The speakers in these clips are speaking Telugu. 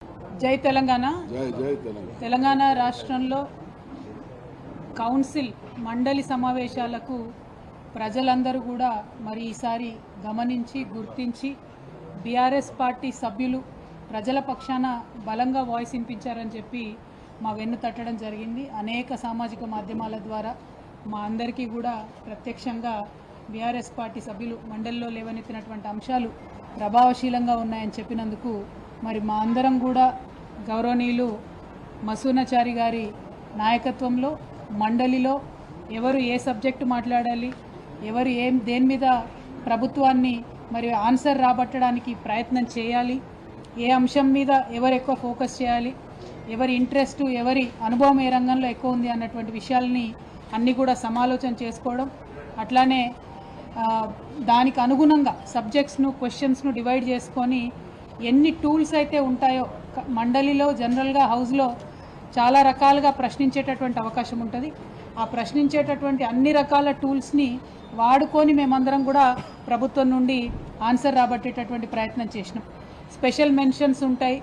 జై తెలంగాణ. జై తెలంగాణ. తెలంగాణ రాష్ట్రంలో కౌన్సిల్ మండలి సమావేశాలకు ప్రజలందరూ కూడా మరి ఈసారి గమనించి గుర్తించి బీఆర్ఎస్ పార్టీ సభ్యులు ప్రజల పక్షాన బలంగా వాయిస్ వినిపించారని చెప్పి మా వెన్ను తట్టడం జరిగింది. అనేక సామాజిక మాధ్యమాల ద్వారా మా అందరికీ కూడా ప్రత్యక్షంగా బీఆర్ఎస్ పార్టీ సభ్యులు మండలిలో లేవనెత్తినటువంటి అంశాలు ప్రభావశీలంగా ఉన్నాయని చెప్పినందుకు మరి మా అందరం కూడా గౌరవనీయులు మసూనాచారి గారి నాయకత్వంలో మండలిలో ఎవరు ఏ సబ్జెక్టు మాట్లాడాలి, ఎవరు దేని మీద ప్రభుత్వాన్ని మరి ఆన్సర్ రాబట్టడానికి ప్రయత్నం చేయాలి, ఏ అంశం మీద ఎవరు ఎక్కువ ఫోకస్ చేయాలి, ఎవరి ఇంట్రెస్టు ఎవరి అనుభవం ఏ రంగంలో ఎక్కువ ఉంది అన్నటువంటి విషయాల్ని అన్నీ కూడా సమాలోచన చేసుకోవడం, అట్లానే దానికి అనుగుణంగా సబ్జెక్ట్స్ను క్వశ్చన్స్ను డివైడ్ చేసుకొని ఎన్ని టూల్స్ అయితే ఉంటాయో మండలిలో జనరల్గా హౌస్లో చాలా రకాలుగా ప్రశ్నించేటటువంటి అవకాశం ఉంటుంది. ఆ ప్రశ్నించేటటువంటి అన్ని రకాల టూల్స్ని వాడుకొని మేమందరం కూడా ప్రభుత్వం నుండి ఆన్సర్ రాబట్టేటటువంటి ప్రయత్నం చేసినాం. స్పెషల్ మెన్షన్స్ ఉంటాయి,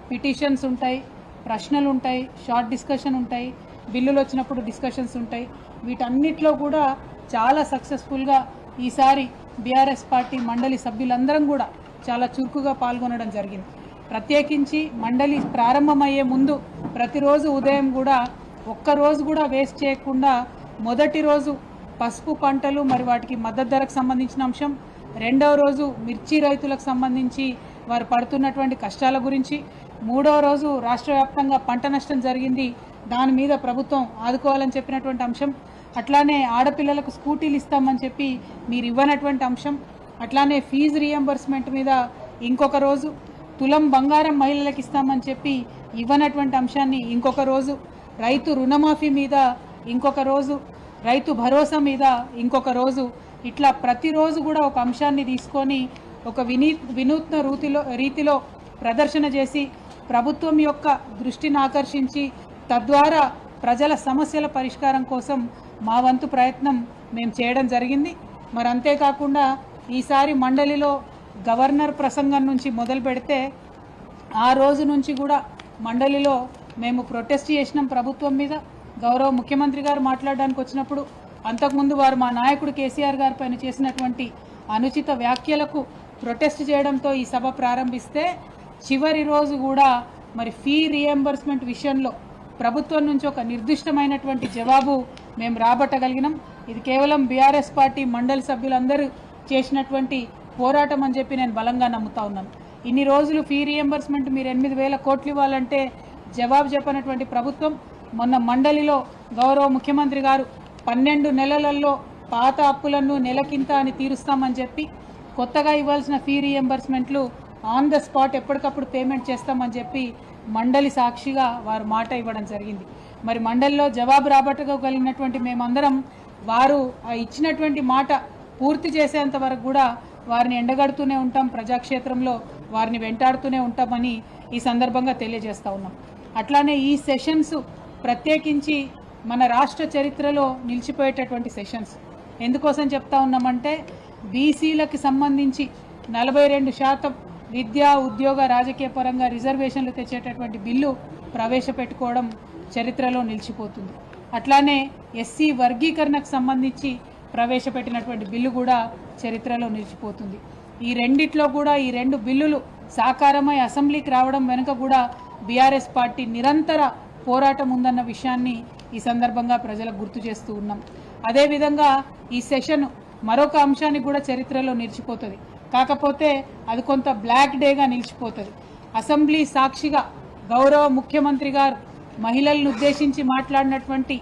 పిటిషన్స్ ఉంటాయి, ప్రశ్నలు ఉంటాయి, షార్ట్ డిస్కషన్ ఉంటాయి, బిల్లులు వచ్చినప్పుడు డిస్కషన్స్ ఉంటాయి. వీటన్నిటిలో కూడా చాలా సక్సెస్ఫుల్గా ఈసారి బీఆర్ఎస్ పార్టీ మండలి సభ్యులందరం కూడా చాలా చురుకుగా పాల్గొనడం జరిగింది. ప్రత్యేకించి మండలి ప్రారంభమయ్యే ముందు ప్రతిరోజు ఉదయం కూడా ఒక్కరోజు కూడా వేస్ట్ చేయకుండా మొదటి రోజు పసుపు పంటలు మరి వాటికి మద్దతు ధరకు సంబంధించిన అంశం, రెండవ రోజు మిర్చి రైతులకు సంబంధించి వారు పడుతున్నటువంటి కష్టాల గురించి, మూడవ రోజు రాష్ట్ర వ్యాప్తంగా పంట నష్టం జరిగింది, దాని మీద ప్రభుత్వం ఆదుకోవాలని చెప్పినటువంటి అంశం, అట్లానే ఆడపిల్లలకు స్కూటీలు ఇస్తామని చెప్పి మీరు ఇవ్వనటువంటి అంశం, అట్లానే ఫీజు రియంబర్స్మెంట్ మీద ఇంకొక రోజు, తులం బంగారం మహిళలకు ఇస్తామని చెప్పి ఇవ్వనటువంటి అంశాన్ని ఇంకొక రోజు, రైతు రుణమాఫీ మీద ఇంకొక రోజు, రైతు భరోసా మీద ఇంకొక రోజు, ఇట్లా ప్రతిరోజు కూడా ఒక అంశాన్ని తీసుకొని ఒక వినూత్న రీతిలో ప్రదర్శన చేసి ప్రభుత్వం యొక్క దృష్టిని ఆకర్షించి తద్వారా ప్రజల సమస్యల పరిష్కారం కోసం మా వంతు ప్రయత్నం మేము చేయడం జరిగింది. మరి అంతేకాకుండా ఈసారి మండలిలో గవర్నర్ ప్రసంగం నుంచి మొదలు పెడితే ఆ రోజు నుంచి కూడా మండలిలో మేము ప్రొటెస్ట్ చేసినాం ప్రభుత్వం మీద. గౌరవ ముఖ్యమంత్రి గారు మాట్లాడడానికి వచ్చినప్పుడు అంతకుముందు వారు మా నాయకుడు కేసీఆర్ గారి పైన చేసినటువంటి అనుచిత వ్యాఖ్యలకు ప్రొటెస్ట్ చేయడంతో ఈ సభ ప్రారంభిస్తే చివరి రోజు కూడా మరి ఫీ రియంబర్స్మెంట్ విషయంలో ప్రభుత్వం నుంచి ఒక నిర్దిష్టమైనటువంటి జవాబు మేము రాబట్టగలిగినాం. ఇది కేవలం బీఆర్ఎస్ పార్టీ మండలి సభ్యులందరూ చేసినటువంటి పోరాటం అని చెప్పి నేను బలంగా నమ్ముతా ఉన్నాను. ఇన్ని రోజులు ఫీ రియంబర్స్మెంట్ మీరు 8,000 కోట్లు ఇవ్వాలంటే జవాబు చెప్పనటువంటి ప్రభుత్వం మొన్న మండలిలో గౌరవ ముఖ్యమంత్రి గారు 12 నెలలలో పాత అప్పులను నెలకింత అని తీరుస్తామని చెప్పి కొత్తగా ఇవ్వాల్సిన ఫీ రియంబర్స్మెంట్లు ఆన్ ద స్పాట్ ఎప్పటికప్పుడు పేమెంట్ చేస్తామని చెప్పి మండలి సాక్షిగా వారు మాట ఇవ్వడం జరిగింది. మరి మండలిలో జవాబు రాబట్టగలిగినటువంటి మేమందరం వారు ఇచ్చినటువంటి మాట పూర్తి చేసేంత వరకు కూడా వారిని ఎండగడుతూనే ఉంటాం, ప్రజాక్షేత్రంలో వారిని వెంటాడుతూనే ఉంటామని ఈ సందర్భంగా తెలియజేస్తూ ఉన్నాం. అట్లానే ఈ సెషన్స్ ప్రత్యేకించి మన రాష్ట్ర చరిత్రలో నిలిచిపోయేటటువంటి సెషన్స్. ఎందుకోసం చెప్తా ఉన్నామంటే బీసీలకు సంబంధించి 42% విద్యా ఉద్యోగ రాజకీయ పరంగా రిజర్వేషన్లు తెచ్చేటటువంటి బిల్లు ప్రవేశపెట్టుకోవడం చరిత్రలో నిలిచిపోతుంది. అట్లానే ఎస్సీ వర్గీకరణకు సంబంధించి ప్రవేశపెట్టినటువంటి బిల్లు కూడా చరిత్రలో నిలిచిపోతుంది. ఈ రెండిట్లో కూడా ఈ 2 బిల్లులు సాకారమై అసెంబ్లీకి రావడం వెనుక కూడా బీఆర్ఎస్ పార్టీ నిరంతర పోరాటం ఉందన్న విషయాన్ని ఈ సందర్భంగా ప్రజలకు గుర్తు చేస్తూ ఉన్నాం. అదేవిధంగా ఈ సెషన్ మరొక అంశానికి కూడా చరిత్రలో నిలిచిపోతుంది. కాకపోతే అది కొంత బ్లాక్ డేగా నిలిచిపోతుంది. అసెంబ్లీ సాక్షిగా గౌరవ ముఖ్యమంత్రి గారు మహిళలను ఉద్దేశించి మాట్లాడినటువంటి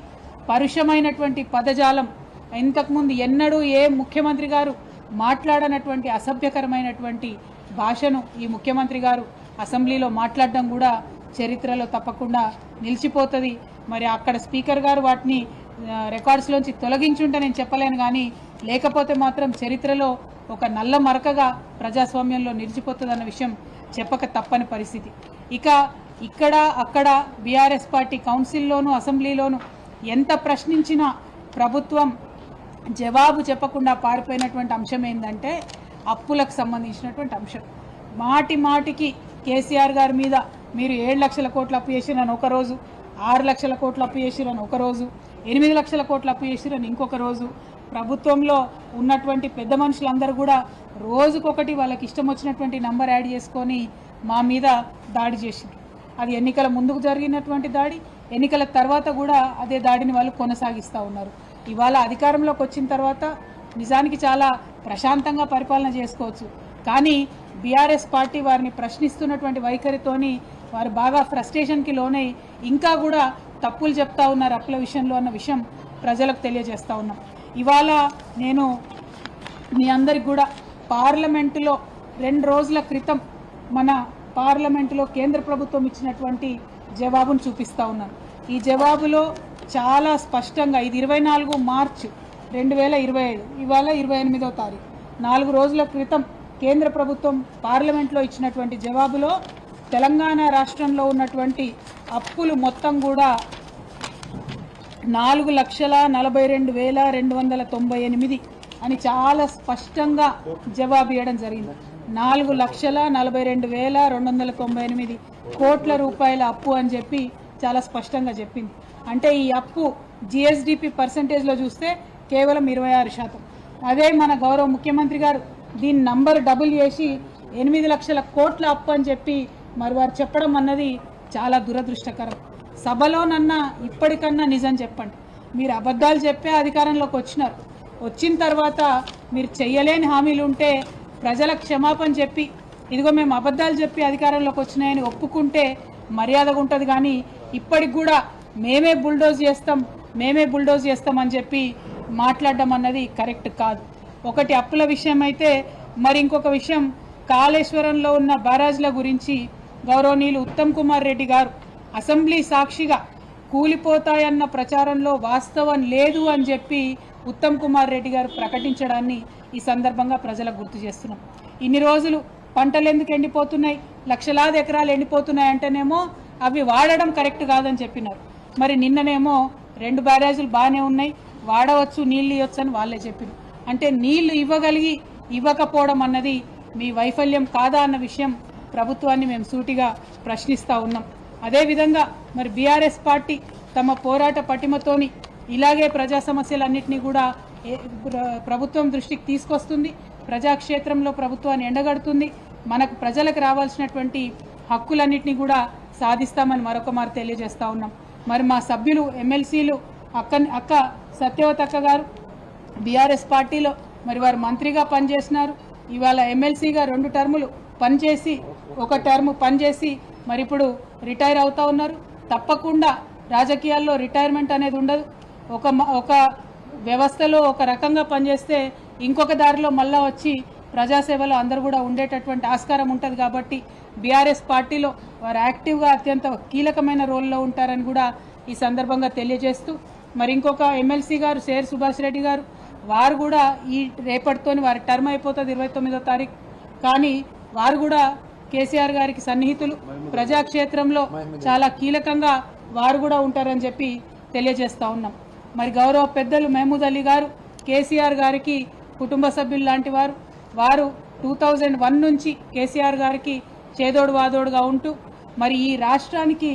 పరుషమైనటువంటి పదజాలం, ఇంతకుముందు ఎన్నడూ ఏ ముఖ్యమంత్రి గారు మాట్లాడనటువంటి అసభ్యకరమైనటువంటి భాషను ఈ ముఖ్యమంత్రి గారు అసెంబ్లీలో మాట్లాడడం కూడా చరిత్రలో తప్పకుండా నిలిచిపోతుంది. మరి అక్కడ స్పీకర్ గారు వాటిని రికార్డ్స్లోంచి తొలగించుంటే నేను చెప్పలేను, కానీ లేకపోతే మాత్రం చరిత్రలో ఒక నల్ల మరకగా ప్రజాస్వామ్యంలో నిలిచిపోతుందన్న విషయం చెప్పక తప్పని పరిస్థితి. ఇక ఇక్కడ అక్కడ బీఆర్ఎస్ పార్టీ కౌన్సిల్లోనూ అసెంబ్లీలోనూ ఎంత ప్రశ్నించినా ప్రభుత్వం జవాబు చెప్పకుండా పారిపోయినటువంటి అంశం ఏంటంటే అప్పులకు సంబంధించినటువంటి అంశం. మాటి మాటికి కేసీఆర్ గారి మీద మీరు 7 లక్షల కోట్లు అప్పు చేసిరని ఒక రోజు, 6 లక్షల కోట్లు అప్పు చేసిరని ఒక రోజు, 8 లక్షల కోట్లు అప్పు చేసిరని ఇంకొక రోజు. ప్రభుత్వంలో ఉన్నటువంటి పెద్ద మనుషులందరూ కూడా రోజుకొకటి వాళ్ళకి ఇష్టం వచ్చినటువంటి నంబర్ యాడ్ చేసుకొని మా మీద దాడి చేసింది. అది ఎన్నికల ముందుకు జరిగినటువంటి దాడి, ఎన్నికల తర్వాత కూడా అదే దాడిని వాళ్ళు కొనసాగిస్తూ ఉన్నారు. ఇవాళ అధికారంలోకి వచ్చిన తర్వాత నిజానికి చాలా ప్రశాంతంగా పరిపాలన చేసుకోవచ్చు, కానీ బీఆర్ఎస్ పార్టీ వారిని ప్రశ్నిస్తున్నటువంటి వైఖరితోని వారు బాగా ఫ్రస్ట్రేషన్కి లోనై ఇంకా కూడా తప్పులు చెప్తా ఉన్నారు అప్పుల విషయంలో అన్న విషయం ప్రజలకు తెలియజేస్తూ ఉన్నాం. ఇవాళ నేను మీ అందరికి కూడా పార్లమెంటులో 2 రోజుల క్రితం మన పార్లమెంటులో కేంద్ర ప్రభుత్వం ఇచ్చినటువంటి జవాబును చూపిస్తూ ఉన్నాను. ఈ జవాబులో చాలా స్పష్టంగా ఇది 24 మార్చి 2025, ఇవాళ 28వ తారీఖు, 4 రోజుల క్రితం కేంద్ర ప్రభుత్వం పార్లమెంట్లో ఇచ్చినటువంటి జవాబులో తెలంగాణ రాష్ట్రంలో ఉన్నటువంటి అప్పులు మొత్తం కూడా 4,42,298 అని చాలా స్పష్టంగా జవాబు ఇవ్వడం జరిగింది. 4,42,298 కోట్ల రూపాయల అప్పు అని చెప్పి చాలా స్పష్టంగా చెప్పింది. అంటే ఈ అప్పు జిఎస్డిపి పర్సంటేజ్లో చూస్తే కేవలం 26%. అదే మన గౌరవ ముఖ్యమంత్రి గారు దీని నంబర్ డబుల్ చేసి 8 లక్షల కోట్ల అప్పు అని చెప్పి మరి వారు చెప్పడం అన్నది చాలా దురదృష్టకరం. సభలోనన్నా ఇప్పటికన్నా నిజం చెప్పండి. మీరు అబద్ధాలు చెప్పే అధికారంలోకి వచ్చినారు, వచ్చిన తర్వాత మీరు చెయ్యలేని హామీలు ఉంటే ప్రజల క్షమాపణ చెప్పి ఇదిగో మేము అబద్ధాలు చెప్పి అధికారంలోకి వచ్చినాయని ఒప్పుకుంటే మర్యాదగా ఉంటుంది. కానీ ఇప్పటికి కూడా మేమే బుల్డోజ్ చేస్తాం అని చెప్పి మాట్లాడడం అన్నది కరెక్ట్ కాదు. ఒకటి అప్పుల విషయం అయితే, మరి ఇంకొక విషయం కాళేశ్వరంలో ఉన్న బ్యారాజ్ల గురించి గౌరవనీయులు ఉత్తమ్ కుమార్ రెడ్డి గారు అసెంబ్లీ సాక్షిగా కూలిపోతాయన్న ప్రచారంలో వాస్తవం లేదు అని చెప్పి ఉత్తమ్ కుమార్ రెడ్డి గారు ప్రకటించడాన్ని ఈ సందర్భంగా ప్రజలకు గుర్తు చేస్తున్నాం. ఇన్ని రోజులు పంటలు ఎందుకు ఎండిపోతున్నాయి, లక్షలాది ఎకరాలు ఎండిపోతున్నాయి అంటేనేమో అవి వాడడం కరెక్ట్ కాదని చెప్పినారు. మరి నిన్ననేమో 2 బ్యారేజీలు బాగానే ఉన్నాయి, వాడవచ్చు, నీళ్ళు ఇవ్వచ్చు అని వాళ్ళే చెప్పారు. అంటే నీళ్లు ఇవ్వకపోవడం అన్నది మీ వైఫల్యం కాదా అన్న విషయం ప్రభుత్వాన్ని మేము సూటిగా ప్రశ్నిస్తూ ఉన్నాం. అదేవిధంగా మరి బీఆర్ఎస్ పార్టీ తమ పోరాట పటిమతోని ఇలాగే ప్రజా సమస్యలన్నింటినీ కూడా ప్రభుత్వం దృష్టికి తీసుకొస్తుంది, ప్రజాక్షేత్రంలో ప్రభుత్వాన్ని ఎండగడుతుంది, మనకు ప్రజలకు రావాల్సినటువంటి హక్కులన్నింటినీ కూడా సాధిస్తామని మరొక మారు తెలియజేస్తూ ఉన్నాం. మరి మా సభ్యులు ఎమ్మెల్సీలు అక్క సత్యవతి అక్క గారు బీఆర్ఎస్ పార్టీలో మరి వారు మంత్రిగా పనిచేసినారు, ఇవాళ ఎమ్మెల్సీగా 2 టర్ములు పనిచేసి 1 టర్ము పనిచేసి మరి ఇప్పుడు రిటైర్ అవుతూ ఉన్నారు. తప్పకుండా రాజకీయాల్లో రిటైర్మెంట్ అనేది ఉండదు. ఒక వ్యవస్థలో ఒక రకంగా పనిచేస్తే ఇంకొక దారిలో మళ్ళా వచ్చి ప్రజాసేవలో అందరూ కూడా ఉండేటటువంటి ఆస్కారం ఉంటుంది. కాబట్టి బీఆర్ఎస్ పార్టీలో వారు యాక్టివ్గా అత్యంత కీలకమైన రోల్లో ఉంటారని కూడా ఈ సందర్భంగా తెలియజేస్తూ, మరి ఇంకొక ఎమ్మెల్సీ గారు శేర్ సుభాష్ రెడ్డి గారు వారు కూడా ఈ రేపటితోని వారి టర్మ్ అయిపోతుంది 29వ తారీఖు. కానీ వారు కూడా కేసీఆర్ గారికి సన్నిహితులు, ప్రజాక్షేత్రంలో చాలా కీలకంగా వారు కూడా ఉంటారని చెప్పి తెలియజేస్తూ ఉన్నాం. మరి గౌరవ పెద్దలు మహమూద్ అలీ గారు కేసీఆర్ గారికి కుటుంబ సభ్యులు లాంటి వారు 2001 నుంచి కేసీఆర్ గారికి చేదోడు వాదోడుగా ఉంటూ మరి ఈ రాష్ట్రానికి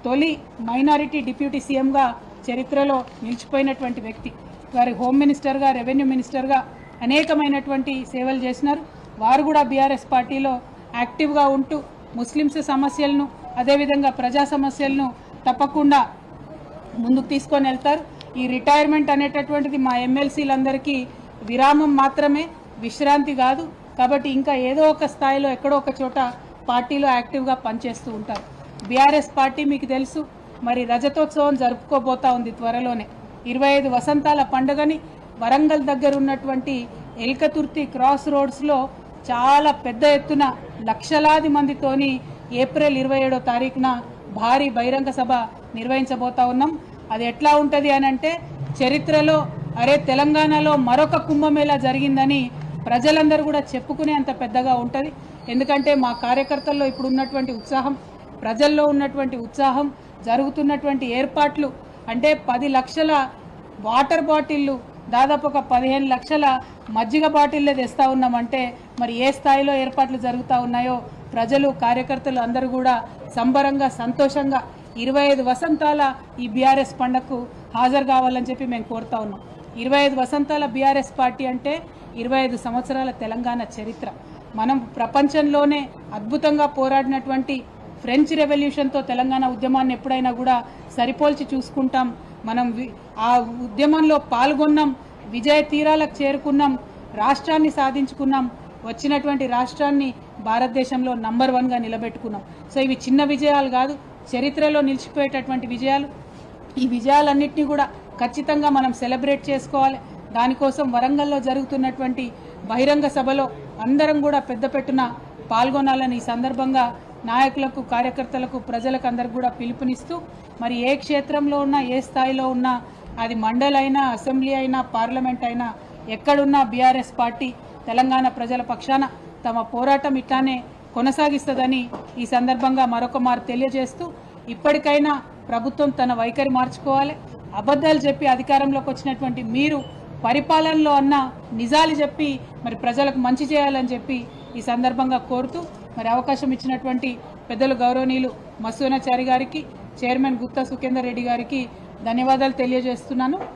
తొలి మైనారిటీ డిప్యూటీ సీఎంగా చరిత్రలో నిలిచిపోయినటువంటి వ్యక్తి. వారి హోమ్ మినిస్టర్గా, రెవెన్యూ మినిస్టర్గా అనేకమైనటువంటి సేవలు చేసినారు. వారు కూడా బీఆర్ఎస్ పార్టీలో యాక్టివ్గా ఉంటూ ముస్లిమ్స్ సమస్యలను అదేవిధంగా ప్రజా సమస్యలను తప్పకుండా ముందుకు తీసుకొని వెళ్తారు. ఈ రిటైర్మెంట్ అనేటటువంటిది మా ఎమ్మెల్సీలందరికీ విరామం మాత్రమే, విశ్రాంతి కాదు. కాబట్టి ఇంకా ఏదో ఒక స్థాయిలో ఎక్కడో ఒక చోట పార్టీలో యాక్టివ్గా పనిచేస్తూ ఉంటారు. బీఆర్ఎస్ పార్టీ మీకు తెలుసు మరి రజతోత్సవం జరుపుకోబోతా ఉంది త్వరలోనే. 25 వసంతాల పండుగని వరంగల్ దగ్గర ఉన్నటువంటి ఎల్కతుర్తి క్రాస్ రోడ్స్లో చాలా పెద్ద ఎత్తున లక్షలాది మందితోని ఏప్రిల్ 27వ తారీఖున భారీ బహిరంగ సభ నిర్వహించబోతా ఉన్నాం. అది ఎట్లా ఉంటుంది అని అంటే చరిత్రలో అరే తెలంగాణలో మరొక కుంభమేళా జరిగిందని ప్రజలందరూ కూడా చెప్పుకునే అంత పెద్దగా ఉంటుంది. ఎందుకంటే మా కార్యకర్తల్లో ఇప్పుడు ఉన్నటువంటి ఉత్సాహం, ప్రజల్లో ఉన్నటువంటి ఉత్సాహం, జరుగుతున్నటువంటి ఏర్పాట్లు అంటే 10 లక్షల వాటర్ బాటిళ్ళు, దాదాపు ఒక 15 లక్షల మజ్జిగ బాటిళ్ళే తెస్తూ ఉన్నామంటే మరి ఏ స్థాయిలో ఏర్పాట్లు జరుగుతూ ఉన్నాయో ప్రజలు కార్యకర్తలు అందరూ కూడా సంబరంగా సంతోషంగా 25 వసంతాల ఈ బీఆర్ఎస్ పండగకు హాజరు కావాలని చెప్పి మేము కోరుతా ఉన్నాం. 25 వసంతాల బీఆర్ఎస్ పార్టీ అంటే 25 సంవత్సరాల తెలంగాణ చరిత్ర. మనం ప్రపంచంలోనే అద్భుతంగా పోరాడినటువంటి ఫ్రెంచ్ రెవల్యూషన్తో తెలంగాణ ఉద్యమాన్ని ఎప్పుడైనా కూడా సరిపోల్చి చూసుకుంటాం. మనం ఆ ఉద్యమంలో పాల్గొన్నాం, విజయ తీరాలకు చేరుకున్నాం, రాష్ట్రాన్ని సాధించుకున్నాం, వచ్చినటువంటి రాష్ట్రాన్ని భారతదేశంలో నంబర్ 1గా నిలబెట్టుకున్నాం. సో ఇవి చిన్న విజయాలు కాదు, చరిత్రలో నిలిచిపోయేటటువంటి విజయాలు. ఈ విజయాలన్నింటినీ కూడా ఖచ్చితంగా మనం సెలబ్రేట్ చేసుకోవాలి. దానికోసం వరంగల్లో జరుగుతున్నటువంటి బహిరంగ సభలో అందరం కూడా పెద్ద పెట్టున పాల్గొనాలని ఈ సందర్భంగా నాయకులకు, కార్యకర్తలకు, ప్రజలకు అందరికి కూడా పిలుపునిస్తూ, మరి ఏ క్షేత్రంలో ఉన్నా, ఏ స్థాయిలో ఉన్నా, అది మండలి అయినా, అసెంబ్లీ అయినా, పార్లమెంట్ అయినా, ఎక్కడున్నా బీఆర్ఎస్ పార్టీ తెలంగాణ ప్రజల పక్షాన తమ పోరాటం ఇట్లానే కొనసాగిస్తుందని ఈ సందర్భంగా మరొక మారు తెలియజేస్తూ, ఇప్పటికైనా ప్రభుత్వం తన వైఖరి మార్చుకోవాలి. అబద్ధాలు చెప్పి అధికారంలోకి వచ్చినటువంటి మీరు పరిపాలనలో అన్న నిజాలు చెప్పి మరి ప్రజలకు మంచి చేయాలని చెప్పి ఈ సందర్భంగా కోరుతూ, మరి అవకాశం ఇచ్చినటువంటి పెద్దలు గౌరవనీయులు మసూనాచారి గారికి, చైర్మన్ గుత్తా సుఖేందర్ రెడ్డి గారికి ధన్యవాదాలు తెలియజేస్తున్నాను.